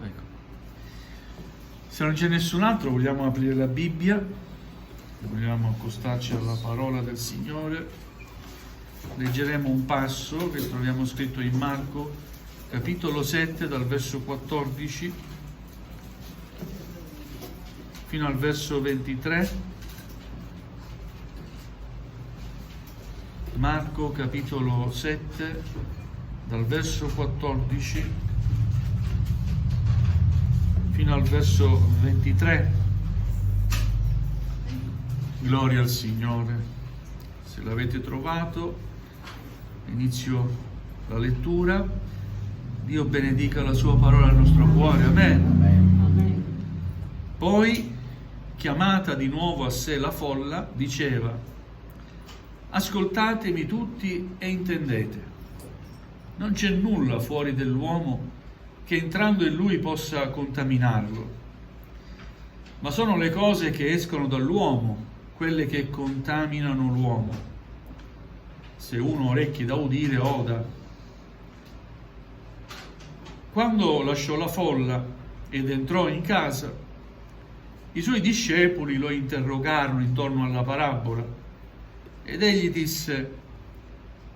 Ecco. Se non c'è nessun altro, vogliamo aprire la Bibbia, vogliamo accostarci alla parola del Signore. Leggeremo un passo che troviamo scritto in Marco, capitolo 7, dal verso 14 fino al verso 23. Marco, capitolo 7, dal verso 14 fino al verso 23. Gloria al Signore. Se l'avete trovato, inizio la lettura. Dio benedica la sua parola al nostro cuore. Amen. Amen. Poi, chiamata di nuovo a sé la folla, diceva: ascoltatemi tutti e intendete. Non c'è nulla fuori dell'uomo che entrando in lui possa contaminarlo, ma sono le cose che escono dall'uomo quelle che contaminano l'uomo. Se uno ha orecchi da udire, oda. Quando lasciò la folla ed entrò in casa, i suoi discepoli lo interrogarono intorno alla parabola ed egli disse: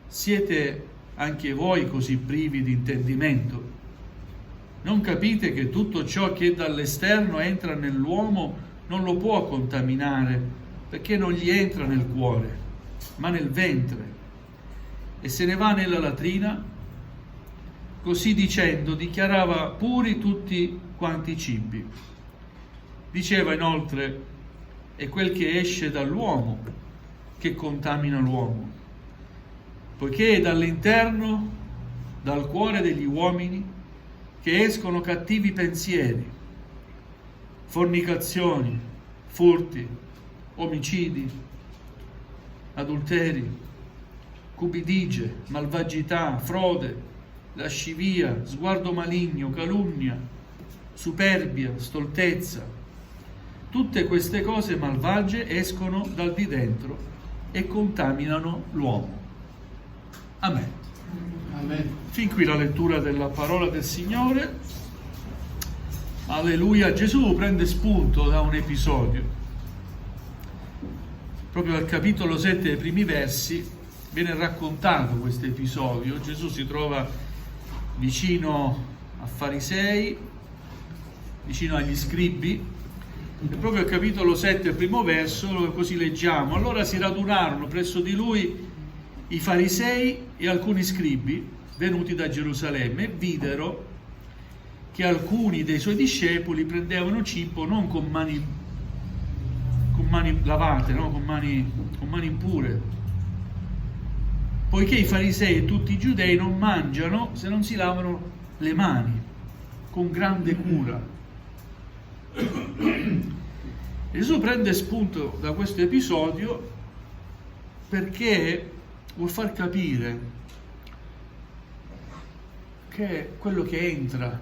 siete anche voi così privi di intendimento? Non capite che tutto ciò che dall'esterno entra nell'uomo non lo può contaminare, perché non gli entra nel cuore, ma nel ventre, e se ne va nella latrina? Così dicendo dichiarava puri tutti quanti i cibi. Diceva inoltre: è quel che esce dall'uomo che contamina l'uomo, poiché è dall'interno, dal cuore degli uomini, che escono cattivi pensieri, fornicazioni, furti, omicidi, adulteri, cupidigie, malvagità, frode, lascivia, sguardo maligno, calunnia, superbia, stoltezza. Tutte queste cose malvagie escono dal di dentro e contaminano l'uomo. Amen. Amen. Fin qui la lettura della parola del Signore. Alleluia. Gesù prende spunto da un episodio. Proprio al capitolo 7, dei primi versi, viene raccontato questo episodio. Gesù si trova vicino a farisei, vicino agli scribi, e proprio al capitolo 7, primo verso, così leggiamo: allora si radunarono presso di lui i farisei e alcuni scribi venuti da Gerusalemme, e videro che alcuni dei suoi discepoli prendevano cibo non con mani lavate, no? con mani impure, poiché i farisei e tutti i giudei non mangiano se non si lavano le mani con grande cura. Gesù prende spunto da questo episodio perché vuol far capire che quello che entra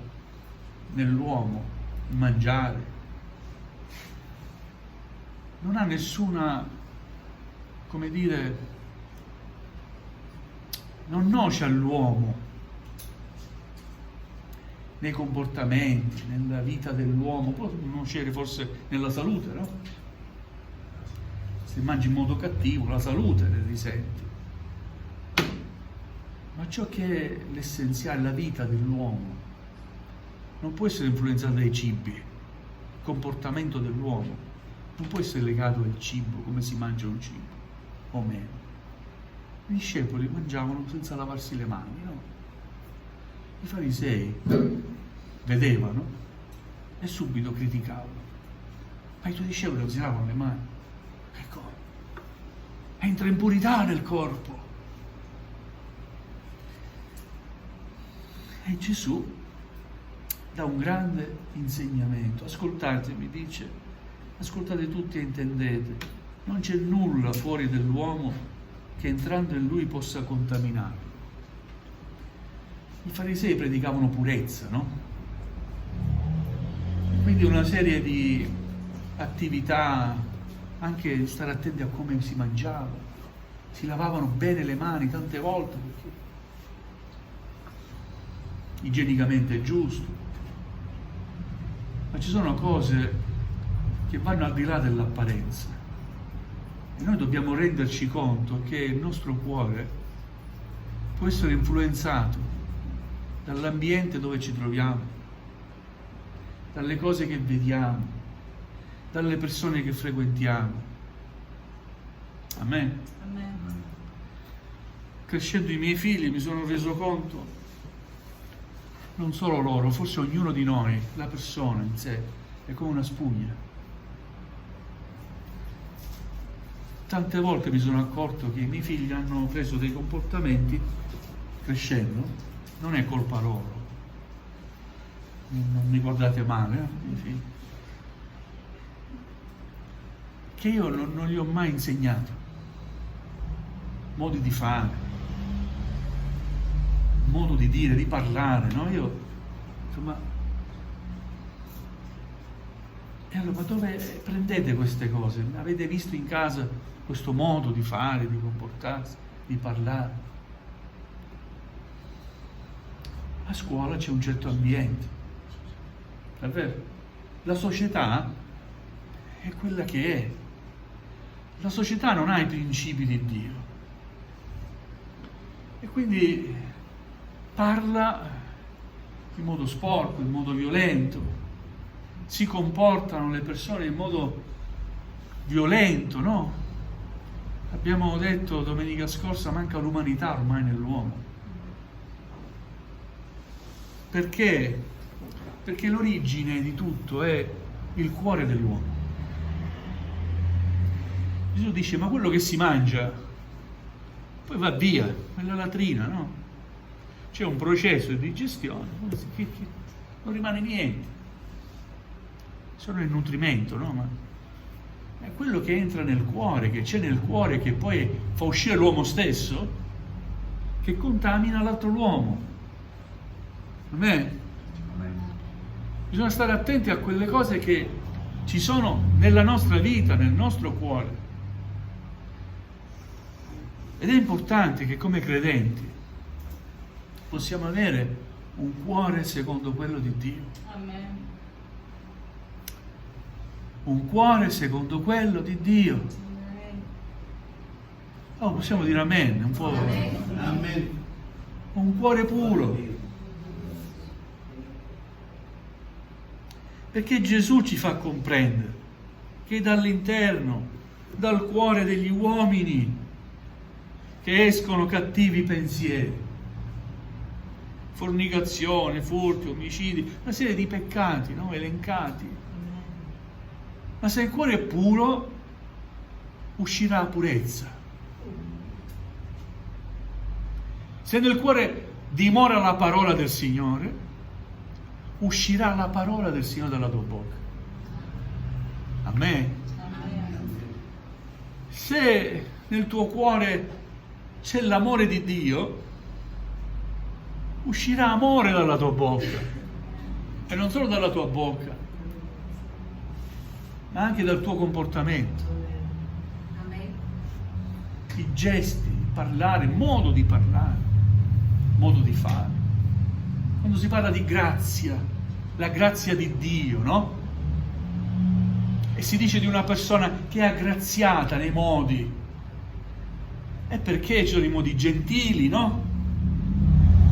nell'uomo, il mangiare, non ha nessuna, come dire, non nuoce all'uomo nei comportamenti, nella vita dell'uomo. Può nuocere forse nella salute, no? Se mangi in modo cattivo, la salute ne risenti. Ma ciò che è l'essenziale, la vita dell'uomo, non può essere influenzato dai cibi. Il comportamento dell'uomo non può essere legato al cibo, come si mangia un cibo, o meno. I discepoli mangiavano senza lavarsi le mani, no? I farisei vedevano e subito criticavano: ma i tuoi discepoli non si lavano le mani? Ecco, entra impurità nel corpo. E Gesù dà un grande insegnamento. Ascoltate, mi dice, ascoltate tutti e intendete. Non c'è nulla fuori dell'uomo che entrando in lui possa contaminarlo. I farisei predicavano purezza, no? Quindi una serie di attività, anche stare attenti a come si mangiava, si lavavano bene le mani tante volte, perché igienicamente è giusto. ma ci sono cose che vanno al di là dell'apparenza. E noi dobbiamo renderci conto che il nostro cuore può essere influenzato dall'ambiente dove ci troviamo, dalle cose che vediamo, dalle persone che frequentiamo. Amen. Amen. Crescendo i miei figli mi sono reso conto, non solo loro, forse ognuno di noi, la persona in sé, è come una spugna. Tante volte mi sono accorto che i miei figli hanno preso dei comportamenti, crescendo, non è colpa loro, non mi guardate male, miei figli, che io non gli ho mai insegnato, modi di fare, modo di dire, di parlare, no? Io, insomma, e allora, ma dove prendete queste cose? Avete visto in casa questo modo di fare, di comportarsi, di parlare? A scuola c'è un certo ambiente, è vero? La società è quella che è. La società non ha i principi di Dio. E quindi parla in modo sporco, in modo violento, si comportano le persone in modo violento, no? Abbiamo detto domenica scorsa, manca l'umanità ormai nell'uomo. Perché? Perché l'origine di tutto è il cuore dell'uomo. Gesù dice, ma quello che si mangia poi va via, nella latrina, no? C'è un processo di digestione, non rimane niente. Solo il nutrimento, no? Ma è quello che entra nel cuore, che c'è nel cuore, che poi fa uscire l'uomo stesso, che contamina l'altro uomo. Amen? Bisogna stare attenti a quelle cose che ci sono nella nostra vita, nel nostro cuore. Ed è importante che come credenti possiamo avere un cuore secondo quello di Dio. Amen. Un cuore secondo quello di Dio. Amen. Oh, possiamo dire amen, un po'. Amen. Un cuore puro. Perché Gesù ci fa comprendere che dall'interno, dal cuore degli uomini, che escono cattivi pensieri, fornicazione, furti, omicidi, una serie di peccati, no? Elencati. Ma se il cuore è puro, uscirà purezza. Se nel cuore dimora la parola del Signore, uscirà la parola del Signore dalla tua bocca. Amen. Se nel tuo cuore c'è l'amore di Dio, uscirà amore dalla tua bocca. E non solo dalla tua bocca, ma anche dal tuo comportamento. I gesti, il parlare, il modo di parlare, modo di fare. Quando si parla di grazia, la grazia di Dio, no? E si dice di una persona che è aggraziata nei modi, è perché ci sono i modi gentili, no?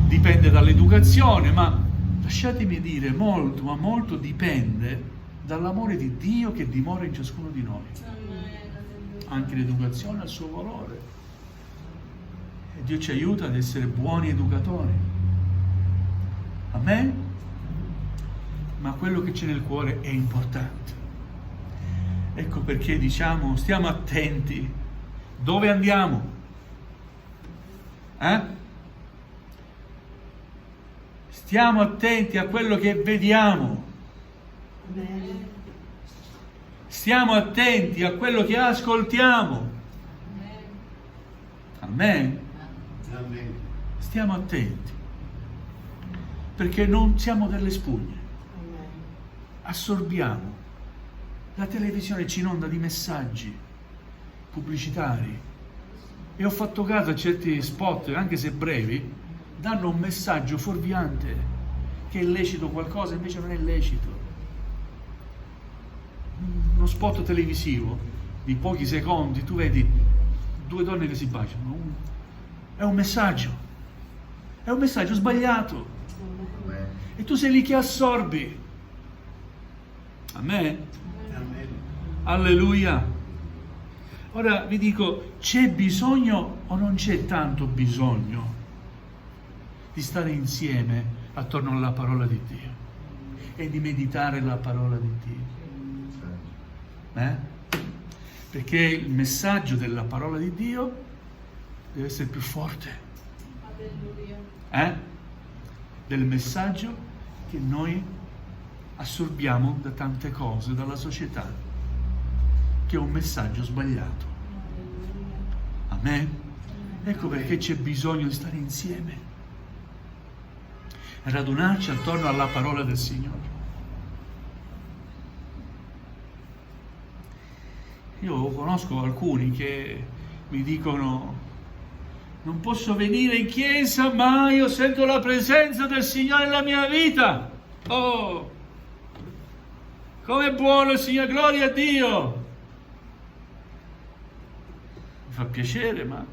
Dipende dall'educazione, ma lasciatemi dire, molto, ma molto dipende dall'amore di Dio che dimora in ciascuno di noi. Anche l'educazione ha il suo valore. E Dio ci aiuta ad essere buoni educatori. Amen? Ma quello che c'è nel cuore è importante. Ecco perché diciamo, stiamo attenti. Dove andiamo? Stiamo attenti a quello che vediamo. Stiamo attenti a quello che ascoltiamo. Amen. Amen. Stiamo attenti. Perché non siamo delle spugne. Assorbiamo. La televisione ci inonda di messaggi pubblicitari. E ho fatto caso a certi spot, anche se brevi, danno un messaggio fuorviante che è lecito qualcosa, invece non è lecito. uno spot televisivo di pochi secondi, tu vedi 2 donne che si baciano. È un messaggio sbagliato. E tu sei lì che assorbi. Amen. Amen. Alleluia. Ora vi dico, c'è bisogno o non c'è tanto bisogno di stare insieme attorno alla parola di Dio e di meditare la parola di Dio? Perché il messaggio della parola di Dio deve essere più forte del messaggio che noi assorbiamo da tante cose, dalla società, che è un messaggio sbagliato. Amen? Ecco perché c'è bisogno di stare insieme e radunarci attorno alla parola del Signore. Io conosco alcuni che mi dicono: non posso venire in chiesa, ma io sento la presenza del Signore nella mia vita. Oh, com'è buono il Signore, gloria a Dio. Mi fa piacere, ma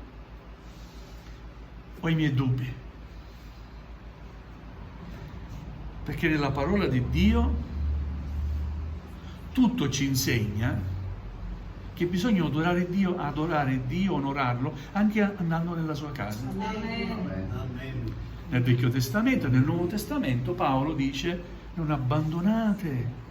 ho i miei dubbi. Perché nella parola di Dio tutto ci insegna che bisogna adorare Dio, onorarlo, anche andando nella sua casa. Amen. Nel Vecchio Testamento e nel Nuovo Testamento Paolo dice: non abbandonate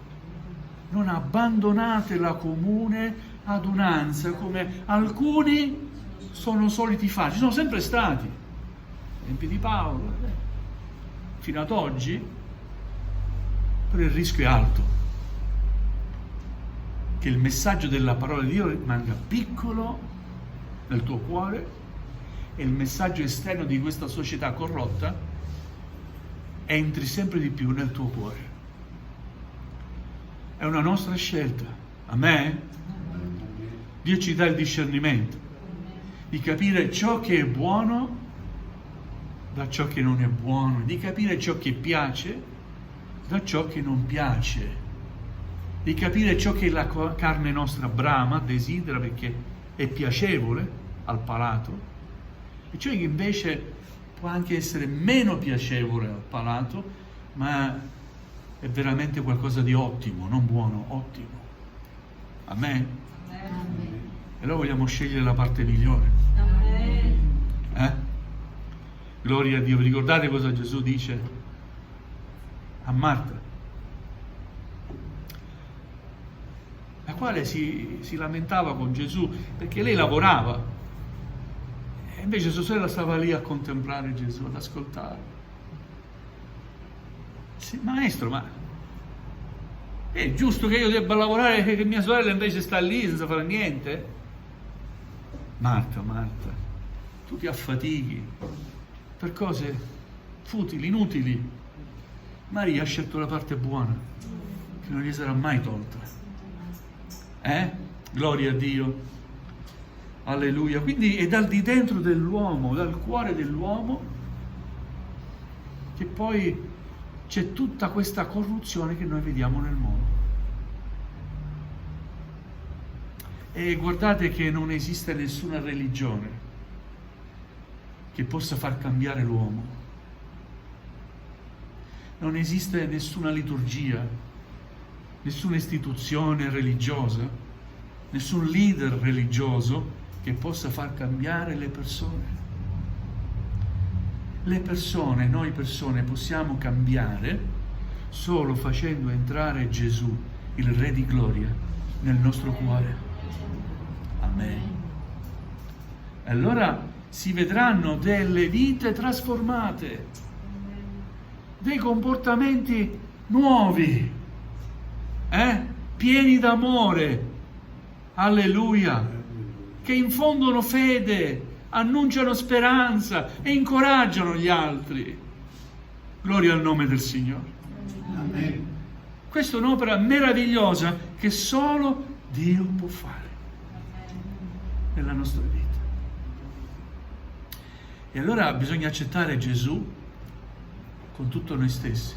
la comune adunanza come alcuni sono soliti fare. Ci sono sempre stati, ai tempi di Paolo, fino ad oggi, però il rischio è alto che il messaggio della parola di Dio rimanga piccolo nel tuo cuore e il messaggio esterno di questa società corrotta entri sempre di più nel tuo cuore. È una nostra scelta. Amen? Dio ci dà il discernimento di capire ciò che è buono da ciò che non è buono, di capire ciò che piace da ciò che non piace, di capire ciò che la carne nostra brama, desidera perché è piacevole al palato, e ciò che invece può anche essere meno piacevole al palato, ma è veramente qualcosa di ottimo, non buono, ottimo. Amen? Amen. E allora vogliamo scegliere la parte migliore. Amen. Gloria a Dio. Vi ricordate cosa Gesù dice a Marta, la quale si lamentava con Gesù perché lei lavorava e invece sua sorella stava lì a contemplare Gesù, ad ascoltare. Sì, maestro, ma è giusto che io debba lavorare e che mia sorella invece sta lì senza fare niente? Marta, tu ti affatichi per cose futili, inutili. Maria ha scelto la parte buona che non gli sarà mai tolta. Gloria a Dio. Alleluia. Quindi è dal di dentro dell'uomo, dal cuore dell'uomo, che poi c'è tutta questa corruzione che noi vediamo nel mondo. E guardate che non esiste nessuna religione che possa far cambiare l'uomo. Non esiste nessuna liturgia, nessuna istituzione religiosa, nessun leader religioso che possa far cambiare le persone. Le persone, noi persone, possiamo cambiare solo facendo entrare Gesù, il Re di Gloria, nel nostro cuore. Amen. E allora si vedranno delle vite trasformate, dei comportamenti nuovi, pieni d'amore, alleluia, che infondono fede, annunciano speranza e incoraggiano gli altri. Gloria al nome del Signore. Amen. Questa è un'opera meravigliosa che solo Dio può fare nella nostra vita. E allora bisogna accettare Gesù con tutto noi stessi.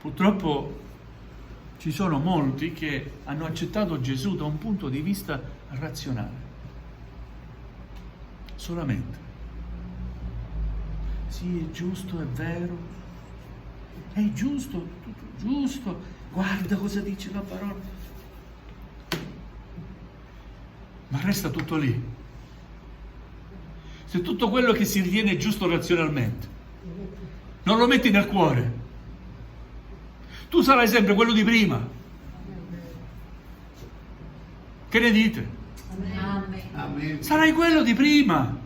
Purtroppo Ci sono molti che hanno accettato Gesù da un punto di vista razionale. Solamente. Sì, è giusto, è vero. È giusto, tutto giusto. Guarda cosa dice la parola. Ma resta tutto lì. Se tutto quello che si ritiene giusto razionalmente non lo metti nel cuore, tu sarai sempre quello di prima. Che ne dite? Amen. Sarai quello di prima.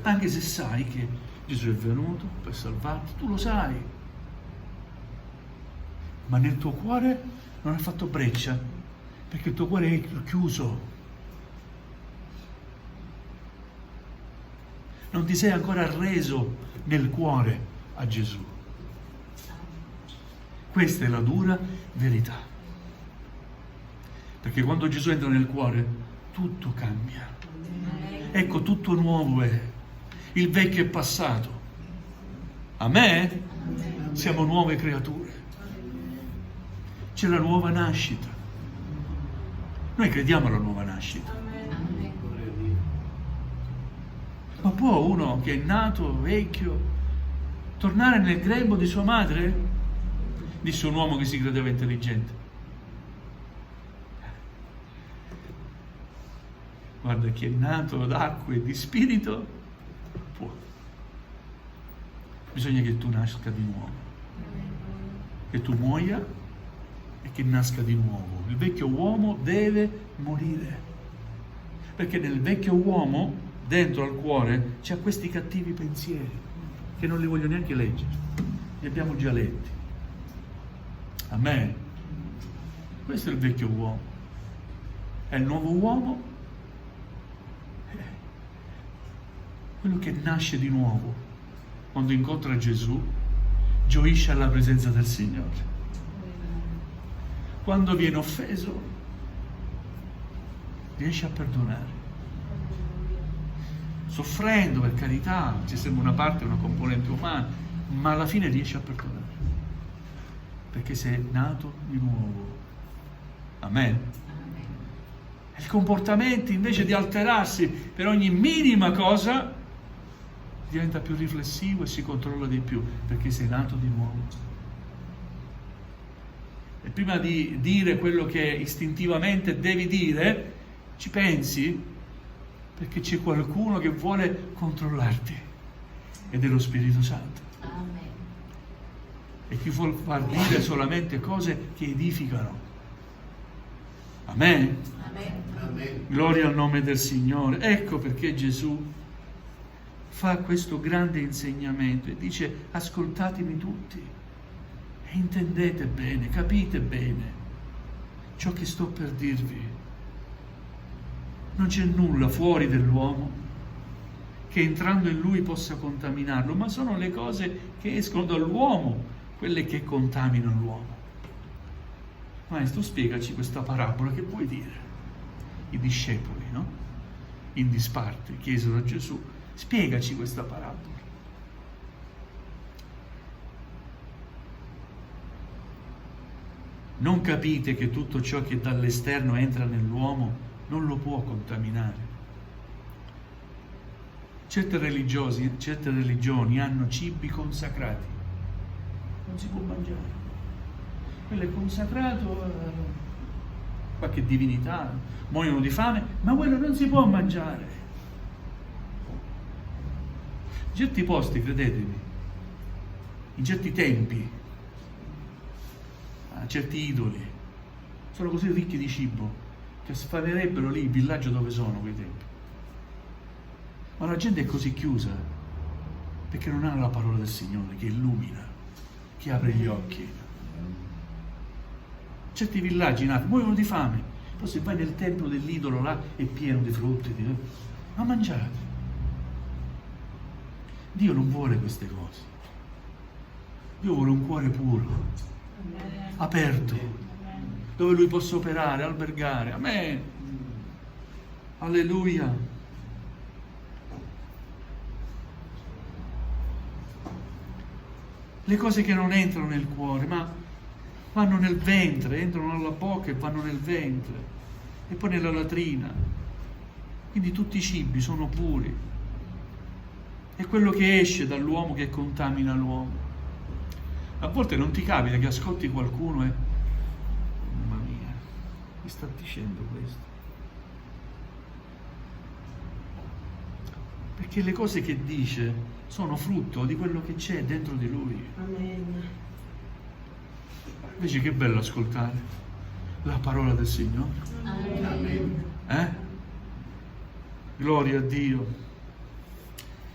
Anche se sai che Gesù è venuto per salvarti, tu lo sai. Ma nel tuo cuore non ha fatto breccia, perché il tuo cuore è chiuso. Non ti sei ancora arreso nel cuore a Gesù. Questa è la dura verità. Perché quando Gesù entra nel cuore, tutto cambia. Ecco, tutto nuovo è. Il vecchio è passato. Amen? Siamo nuove creature. C'è la nuova nascita. Noi crediamo alla nuova nascita. Ma può uno che è nato vecchio tornare nel grembo di sua madre? Disse un uomo che si credeva intelligente. Guarda, chi è nato d'acqua e di spirito può. Bisogna che tu nasca di nuovo, che tu muoia e che nasca di nuovo. Il vecchio uomo deve morire, perché nel vecchio uomo dentro al cuore c'ha questi cattivi pensieri che non li voglio neanche leggere, li abbiamo già letti. Amen. Questo è il vecchio uomo. È il nuovo uomo, quello che nasce di nuovo quando incontra Gesù, gioisce alla presenza del Signore. Quando viene offeso, riesce a perdonare. Soffrendo, per carità, ci sembra una parte, una componente umana, ma alla fine riesce a perdonare, perché sei nato di nuovo. Amen. E il comportamento, invece di alterarsi per ogni minima cosa, diventa più riflessivo e si controlla di più, perché sei nato di nuovo. E prima di dire quello che istintivamente devi dire, ci pensi, perché c'è qualcuno che vuole controllarti, ed è lo Spirito Santo. Amen. E ti vuol far dire solamente cose che edificano. Amen. Amen. Gloria al nome del Signore. Ecco perché Gesù fa questo grande insegnamento e dice: ascoltatemi tutti e intendete bene, capite bene ciò che sto per dirvi. Non c'è nulla fuori dell'uomo che entrando in lui possa contaminarlo, ma sono le cose che escono dall'uomo quelle che contaminano l'uomo. Maestro, spiegaci questa parabola, che vuoi dire? I discepoli, no? In disparte chiesero a Gesù: spiegaci questa parabola. Non capite che tutto ciò che dall'esterno entra nell'uomo non lo può contaminare? Certe religioni hanno cibi consacrati, non si può mangiare. Quello è consacrato a qualche divinità, muoiono di fame, ma quello non si può mangiare. In certi posti, credetemi, in certi tempi, a certi idoli, sono così ricchi di cibo che sfanerebbero lì il villaggio dove sono quei tempi. Ma la gente è così chiusa perché non ha la parola del Signore che illumina, che apre gli occhi. Certi villaggi nati muoiono di fame, poi se vai nel tempio dell'idolo là è pieno di frutti, ma mangiate. Dio non vuole queste cose. Dio vuole un cuore puro, aperto, dove Lui possa operare, albergare. Amen. Alleluia. Le cose che non entrano nel cuore, ma vanno nel ventre, entrano nella bocca e vanno nel ventre e poi nella latrina. Quindi tutti i cibi sono puri. È quello che esce dall'uomo che contamina l'uomo. A volte non ti capita che ascolti qualcuno e mamma mia, mi sta dicendo questo? Perché le cose che dice sono frutto di quello che c'è dentro di lui. Amen. Invece che bello ascoltare la parola del Signore. Amen. Gloria a Dio.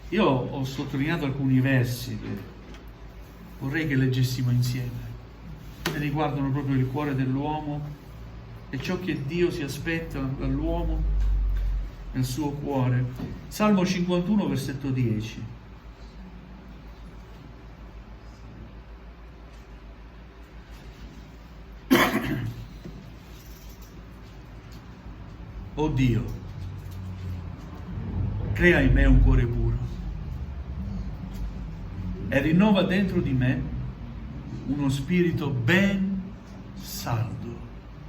Io ho sottolineato alcuni versi che vorrei che leggessimo insieme, che riguardano proprio il cuore dell'uomo e ciò che Dio si aspetta dall'uomo nel suo cuore. Salmo 51, versetto 10. O Dio, crea in me un cuore puro e rinnova dentro di me uno spirito ben saldo.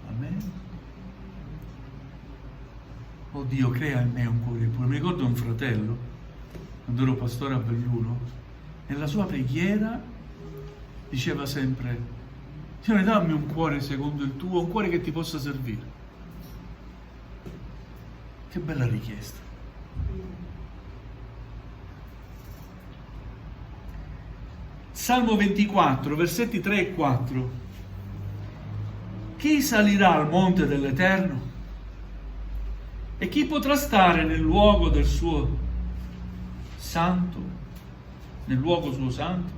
Amen. Oh Dio, crea in me un cuore puro. Mi ricordo un fratello, quando ero pastore a Belluno, nella sua preghiera diceva sempre: Signore, dammi un cuore secondo il tuo, un cuore che ti possa servire. Che bella richiesta. Salmo 24, versetti 3 e 4. Chi salirà al monte dell'Eterno? E chi potrà stare nel luogo del suo santo? Nel luogo suo santo?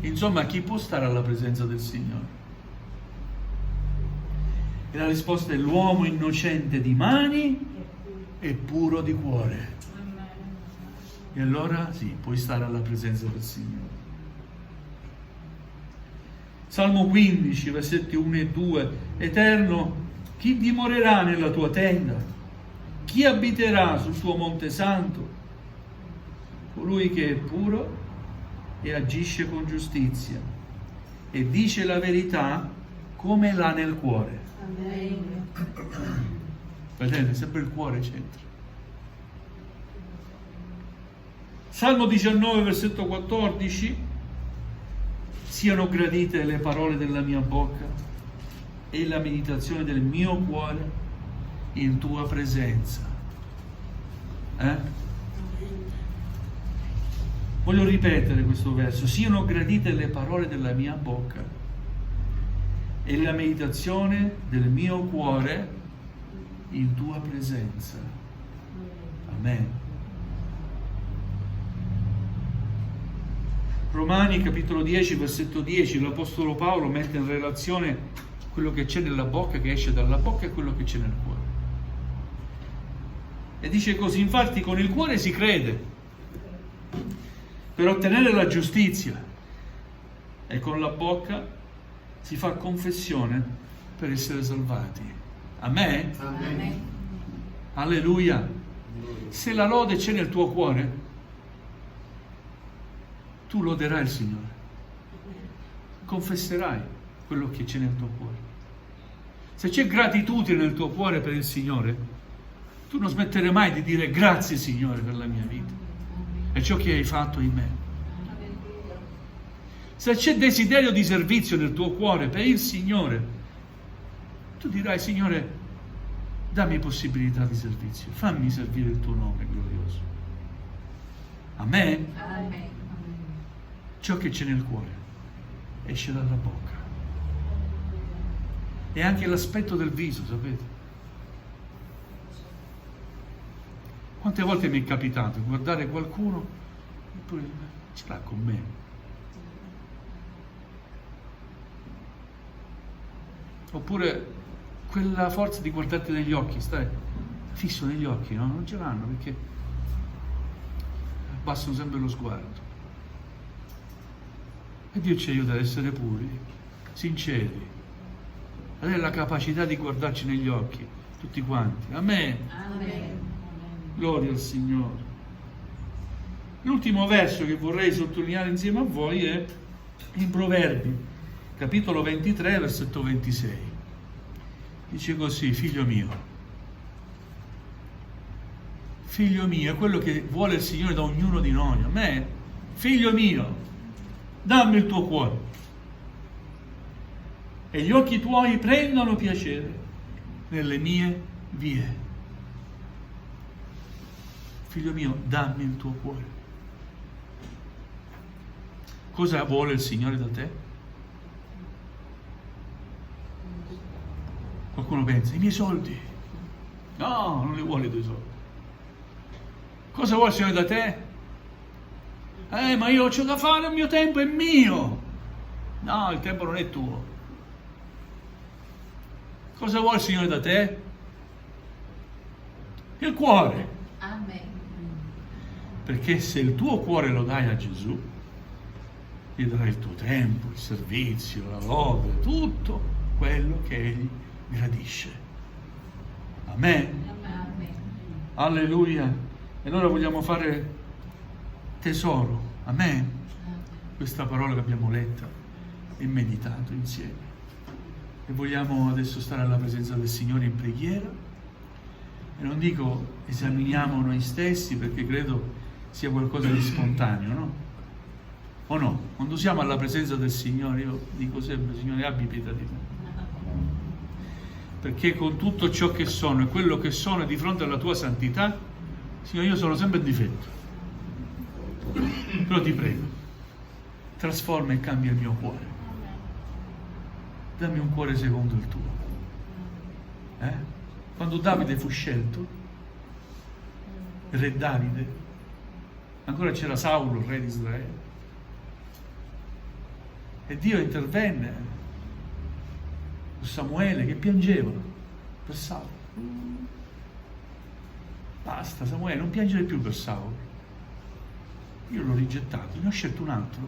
Insomma, chi può stare alla presenza del Signore? E la risposta è: l'uomo innocente di mani e puro di cuore. E allora sì, puoi stare alla presenza del Signore. Salmo 15, versetti 1 e 2. Eterno, chi dimorerà nella tua tenda? Chi abiterà sul tuo monte santo? Colui che è puro e agisce con giustizia e dice la verità come l'ha nel cuore. Amen. Vedete, sempre il cuore c'entra. Salmo 19, versetto 14. Siano gradite le parole della mia bocca e la meditazione del mio cuore in tua presenza. Voglio ripetere questo verso: siano gradite le parole della mia bocca e la meditazione del mio cuore in tua presenza. Amen. Romani capitolo 10, versetto 10, l'Apostolo Paolo mette in relazione quello che c'è nella bocca, che esce dalla bocca, e quello che c'è nel cuore. E dice così: infatti con il cuore si crede per ottenere la giustizia e con la bocca si fa confessione per essere salvati. Amen? Amen. Alleluia. Se la lode c'è nel tuo cuore, tu loderai il Signore, confesserai quello che c'è nel tuo cuore. Se c'è gratitudine nel tuo cuore per il Signore, tu non smetterai mai di dire: grazie Signore per la mia vita e ciò che hai fatto in me. Se c'è desiderio di servizio nel tuo cuore per il Signore, tu dirai: Signore, dammi possibilità di servizio, fammi servire il tuo nome glorioso. Amen. Amen. Ciò che c'è nel cuore esce dalla bocca. E anche l'aspetto del viso, sapete? Quante volte mi è capitato di guardare qualcuno e poi ce l'ha con me. Oppure quella forza di guardarti negli occhi, stai fisso negli occhi, no? Non ce l'hanno perché abbassano sempre lo sguardo. E Dio ci aiuta ad essere puri, sinceri, avere la capacità di guardarci negli occhi, tutti quanti. Amen. Amen. Gloria al Signore. L'ultimo verso che vorrei sottolineare insieme a voi è in Proverbi, capitolo 23, versetto 26. Dice così: figlio mio, è quello che vuole il Signore da ognuno di noi. A me, figlio mio, dammi il tuo cuore e gli occhi tuoi prendano piacere nelle mie vie. Figlio mio, dammi il tuo cuore. Cosa vuole il Signore da te? Qualcuno pensa: i miei soldi. No, non li vuole i tuoi soldi. Cosa vuole il Signore da te? Ma io c'ho da fare, il mio tempo è mio. No, il tempo non è tuo. Cosa vuole il Signore da te? Il cuore. Amen. Perché se il tuo cuore lo dai a Gesù, gli darai il tuo tempo, il servizio, la lode, tutto quello che Egli gradisce. Amen. Amen. Alleluia. E allora vogliamo fare tesoro, amen, questa parola che abbiamo letta e meditato insieme. E vogliamo adesso stare alla presenza del Signore in preghiera. E non dico esaminiamo noi stessi, perché credo sia qualcosa di spontaneo, no? O no? Quando siamo alla presenza del Signore, io dico sempre: Signore, abbi pietà di me. Perché con tutto ciò che sono e quello che sono di fronte alla tua santità, Signore, io sono sempre in difetto. Però ti prego, trasforma e cambia il mio cuore. Dammi un cuore secondo il tuo. Quando Davide fu scelto, re Davide, ancora c'era Saulo, re di Israele, e Dio intervenne con Samuele che piangeva per Saulo. Basta, Samuele, non piangere più per Saulo. Io l'ho rigettato, ne ho scelto un altro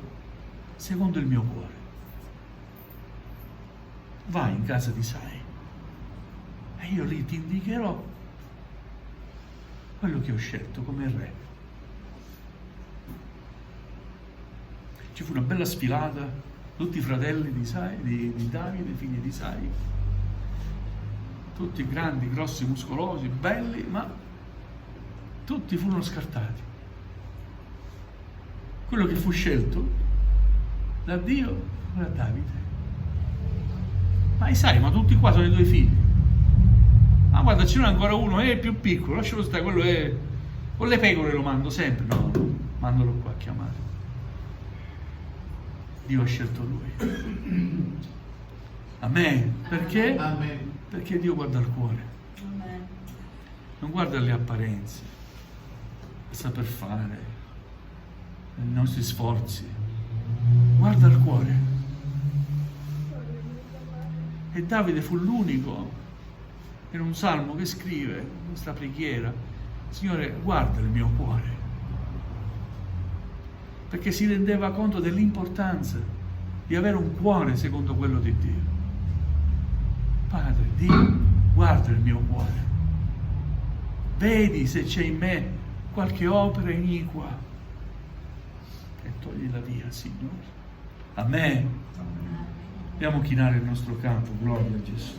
secondo il mio cuore. Vai in casa di Sai e io lì ti indicherò quello che ho scelto come re. Ci fu una bella sfilata, tutti i fratelli di Sai, di Davide, figli di Sai, tutti grandi, grossi, muscolosi, belli, ma tutti furono scartati. Quello che fu scelto da Dio era Davide. Ma sai, ma tutti qua sono i tuoi figli. Ma guarda, ce n'è ancora uno, è più piccolo, lascialo stare, quello è... Con le pecore lo mando sempre. No, mandalo qua a chiamare. Dio ha scelto lui. Amen. Perché? Amen. Perché Dio guarda il cuore. Amen. Non guarda le apparenze, il saper fare, i nostri sforzi. Guarda il cuore. E Davide fu l'unico, in un salmo, che scrive in questa preghiera: Signore, guarda il mio cuore. Perché si rendeva conto dell'importanza di avere un cuore secondo quello di Dio. Padre, Dio, guarda il mio cuore. Vedi se c'è in me qualche opera iniqua e toglila via, Signore. Amen. Andiamo a chinare il nostro capo. Gloria a Gesù.